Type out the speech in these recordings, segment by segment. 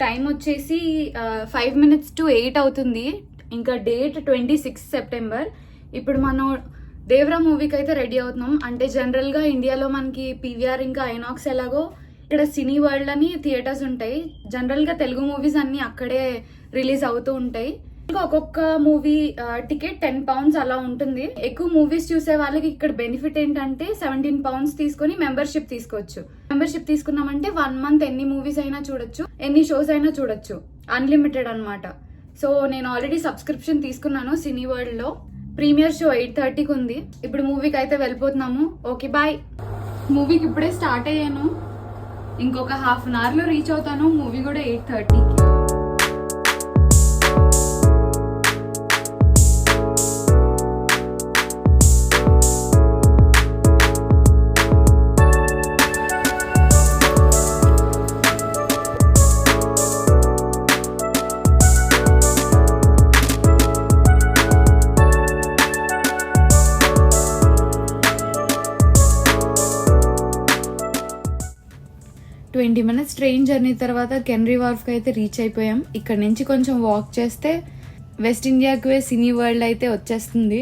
Time వచ్చేసి 5 minutes to 8 అవుతుంది. ఇంకా డేట్ 26 సెప్టెంబర్. ఇప్పుడు మనం దేవరా మూవీకి అయితే రెడీ అవుతున్నాం. అంటే జనరల్గా ఇండియాలో మనకి పీవీఆర్ ఇంకా ఐనాక్స్ ఎలాగో ఇక్కడ సినీ వరల్డ్ అని థియేటర్స్ ఉంటాయి. జనరల్గా తెలుగు మూవీస్ అన్ని అక్కడే రిలీజ్ అవుతూ ఉంటాయి. ఇంకా ఒక్కొక్క మూవీ టికెట్ £10 అలా ఉంటుంది. ఎక్కువ మూవీస్ చూసే వాళ్ళకి ఇక్కడ బెనిఫిట్ ఏంటంటే £17 తీసుకొని మెంబర్షిప్ తీసుకోవచ్చు. మెంబర్షిప్ తీసుకున్నామంటే 1 month ఎన్ని మూవీస్ అయినా చూడొచ్చు, ఎన్ని షోస్ అయినా చూడొచ్చు, అన్లిమిటెడ్ అన్నమాట. సో నేను ఆల్రెడీ సబ్స్క్రిప్షన్ తీసుకున్నాను సినీ వరల్డ్ లో. ప్రీమియర్ షో 8:30కి ఉంది. ఇప్పుడు మూవీకి అయితే వెళ్ళిపోతున్నాము. Okay bye. మూవీకి ఇప్పుడే స్టార్ట్ అయ్యాను. ఇంకొక ½ an hour లో రీచ్ అవుతాను. మూవీ కూడా 8:30కి. ట్వంటీ మినిట్స్ ట్రైన్ జర్నీ తర్వాత కెనరీ వార్ఫ్కి అయితే రీచ్ అయిపోయాం. ఇక్కడ నుంచి కొంచెం వాక్ చేస్తే వెస్ట్ ఇండియాకి వే సినీ వరల్డ్ అయితే వచ్చేస్తుంది.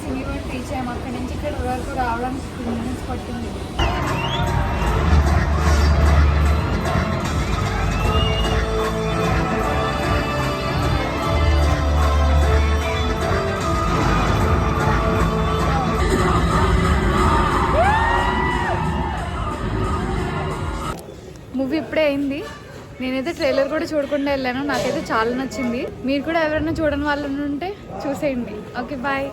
సినీ వరల్డ్ రీచ్ అయ్యాము. అక్కడి నుంచి ఇక్కడ వరకు రావడానికి 2 minutes పట్టింది. మూవీ ఇప్పుడే అయింది. నేనైతే ట్రైలర్ కూడా చూడకుండా వెళ్ళాను. నాకైతే చాలా నచ్చింది. మీరు కూడా ఎవరైనా చూడని వాళ్ళు ఉంటే చూసేయండి. Okay bye.